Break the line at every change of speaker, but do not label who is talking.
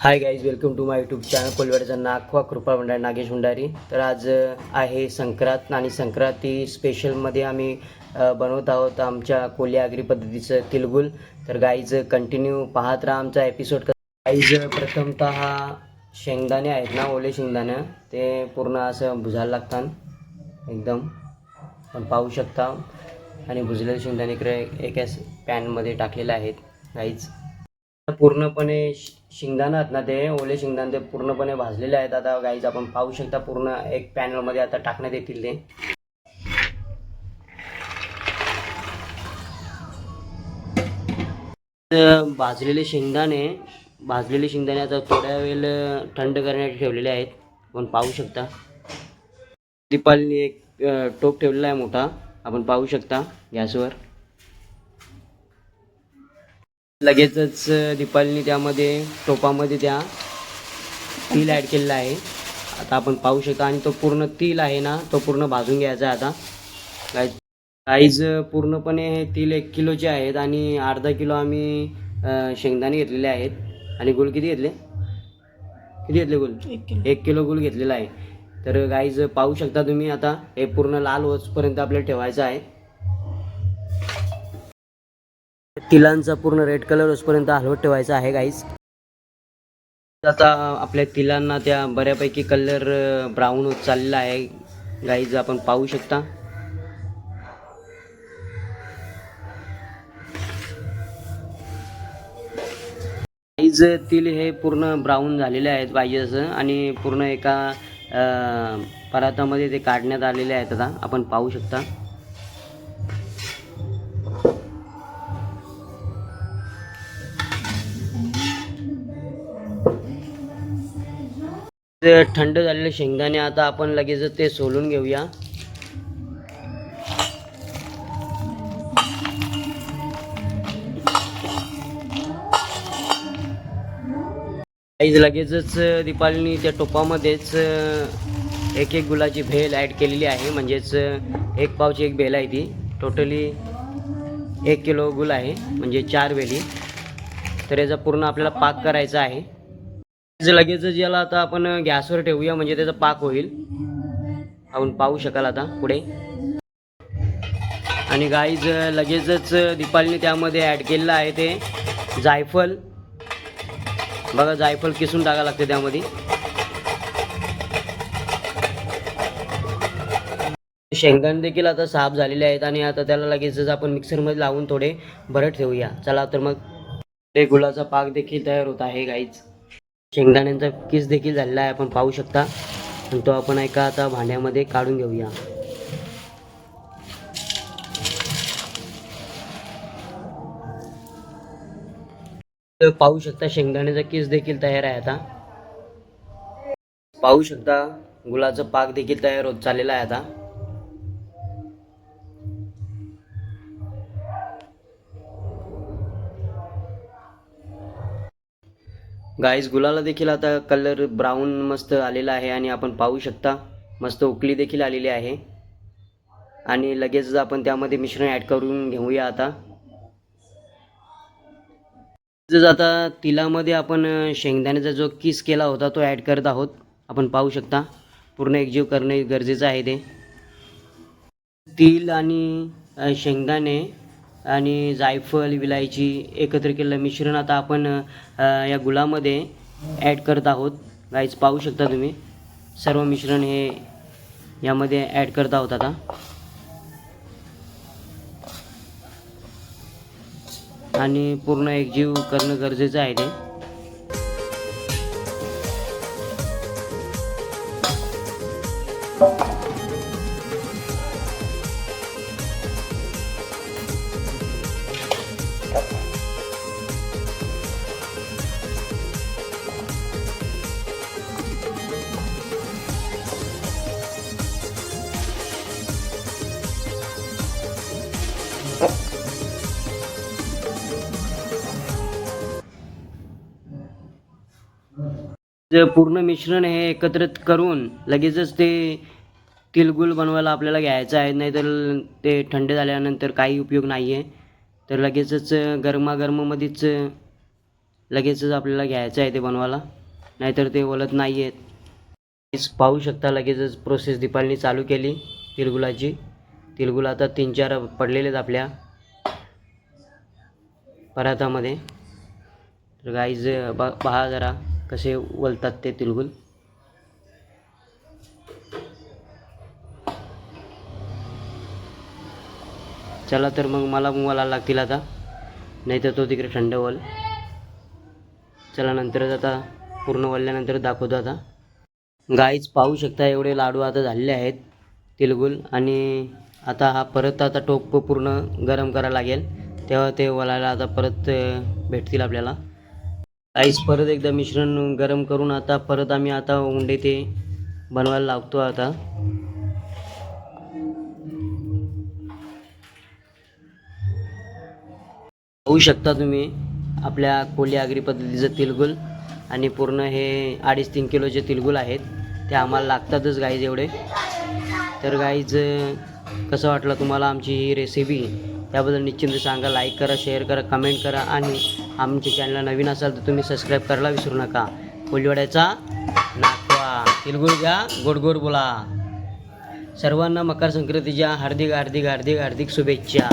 High guys, welcome to my YouTube channel कोलवाड्याचा नागवा कृपा भंडारी नागेश भंडारी. तर आज आहे संक्रांत आणि संक्रांती स्पेशलमध्ये आम्ही बनवत आहोत आमच्या कोली आगरी पद्धतीचं तिलगुल. तर गाईज कंटिन्यू पाहत राहा आमचा एपिसोड. गाईज प्रथमतः शेंगदाणे आहेत ना, ओले शेंगदाणे ते पूर्ण असं भुजायला लागतात एकदम, पण पाहू शकता. आणि भुजलेले शेंगदाणे इकडे एका पॅनमध्ये टाकलेले आहेत गाईज. पूर्णपणे शेंगदाणे आहेत ना, ते ओले शेंगदाणे ते पूर्णपणे भाजलेले आहेत. आता गाईज आपण पाहू शकता पूर्ण एक पॅनलमध्ये आता टाकण्यात येतील ते. भाजलेले शेंगदाणे आता थोड्या वेळ थंड करण्यासाठी ठेवलेले आहेत. आपण पाहू शकता दीपालीने एक टोप ठेवलेला आहे मोठा, आपण पाहू शकता गॅसवर. लगेचच दीपालीने त्यामध्ये टोपामध्ये त्या तेल ॲड केलेलं आहे. आता आपण पाहू शकता. आणि तो पूर्ण तेल आहे ना, तो पूर्ण भाजून घ्यायचा आहे आता. गाईज पूर्णपणे हे तेल 1 किलोचे आहेत आणि अर्धा किलो आम्ही शेंगदाणे घेतलेले आहेत. आणि गुळ किती घेतले गुळ? 1 किलो गुळ घेतलेला आहे. तर गाईज पाहू शकता तुम्ही. आता हे पूर्ण लाल होईपर्यंत आपल्याला ठेवायचं आहे. तिलांचा पूर्ण रेड कलर होईपर्यंत हलवत ठेवायचा आहे गाईज. आता आपल्या तिलांना त्या बऱ्यापैकी कलर ब्राऊन होत चाललेला आहे गाईज, आपण पाहू शकता. गाईज तिल हे पूर्ण ब्राऊन झालेले आहेत पाहिजे असं, आणि पूर्ण एका परातामध्ये ते काढण्यात आलेले आहेत. आता आपण पाहू शकता. थंड झालेले शेंगदाणे आता आपण लगेच ते सोलून घेऊया. लगेचच दीपालीने त्या टोपामध्येच एक गुलाची भेल ॲड केलेली आहे. म्हणजेच 1 पावची 1 भेल आहे ती. टोटली 1 किलो गुल आहे, म्हणजे 4 वेली. तर याचा पूर्ण आपल्याला पाक करायचा आहे. लगेचच याला आता आपण गॅसवर ठेवूया, म्हणजे त्याचा पाक होईल. आपण पाहू शकाल आता पुढे. आणि गाईज लगेचच दीपालीने त्यामध्ये ॲड केलेलं आहे ते जायफळ. बघा, जायफळ किसून टाकावं लागते त्यामध्ये. शेंगदाणे देखील आता साफ झालेले आहेत आणि आता त्याला लगेचच आपण मिक्सरमध्ये लावून थोडे भरट ठेवूया. चला तर मग ते गुळाचा पाक देखील तयार होत आहे गाईज. शेंगदाण्यांचा किस देखील झालेला आहे, आपण पाहू शकता. आणि तो आपण एका आता भांड्यामध्ये काढून घेऊया. पाहू शकता शेंगदाण्याचा किस देखील तयार आहे. आता पाहू शकता गुळाचा पाक देखील तयार होत चाललेला आहे आता. गाईज गुलाला देखील आता कलर ब्राऊन मस्त आलेला आहे आणि आपण पाहू शकता मस्त उकळी देखील आलेली आहे. आणि लगेचच आपण त्यामध्ये मिश्रण ॲड करून घेऊया आता. जर आता तिलामध्ये आपण शेंगदाण्याचा जो किस केला होता तो ॲड करत आहोत. आपण पाहू शकता. पूर्ण एकजीव करणे गरजेचं आहे ते. तिल आणि शेंगदाणे आणि जायफळ विलायची एकत्र केलेलं मिश्रण आता आपण या गुळामध्ये ॲड करत आहोत. गाईज पाहू शकता तुम्ही. सर्व मिश्रण हे यामध्ये ॲड करत आहोत आता. आणि पूर्ण एकजीव करणं गरजेचं आहे ते. पूर्ण मिश्रण हे एकत्रित करून लगेचच ते तिलगुळ बनवायला आपल्याला घ्यायचं आहे. नाहीतर ते थंड झाल्यानंतर काही उपयोग नाही आहे. तर लगेचच गरमागरममध्येच लगेचच आपल्याला घ्यायचं आहे ते बनवायला, नाहीतर ते वलत नाही आहेत. पाहू शकता लगेचच प्रोसेस दीपालीने चालू केली तिळगुळाची. तिळगुळ आता 3-4 पडलेले आहेत आपल्या परातामध्ये. तर गाईज पहा जरा कसे वलतात ते तिळगुळ. चला तर मग मला मोबाईला लागतील आता, नाही तर तो तिकडे थंड होईल. चला नंतरच आता पूर्ण वळल्यानंतर दाखवतो. आता गाईज पाहू शकता एवढे लाडू आता झालेले आहेत तिळगुळ. आणि आता हा परत आता टोप पूर्ण गरम करायला लागेल, तेव्हा ते वळायला आता परत भेटतील आपल्याला. गाईज परत एकदा मिश्रण गरम करून आता परत आम्ही आता उंडे ते बनवायला लागतो. आता होऊ शकता तुम्ही आपल्या कोली आगरी पद्धतीचं तिळगुळ. आणि पूर्ण हे 2.5-3 किलोचे तिळगुळ आहेत, ते आम्हाला लागतातच गाईज एवढे. तर गाईज कसं वाटलं तुम्हाला आमची ही रेसिपी, त्याबद्दल निश्चिंत सांगा. लाईक करा, शेअर करा, कमेंट करा. आणि आमच्या चॅनलला नवीन असाल तर तुम्ही सबस्क्राईब करायला विसरू नका. कोलीवाड्याचा नाखवा तिळगुळ घ्या, गोड गोड बोला. सर्वांना मकर संक्रांतीच्या हार्दिक हार्दिक हार्दिक हार्दिक शुभेच्छा.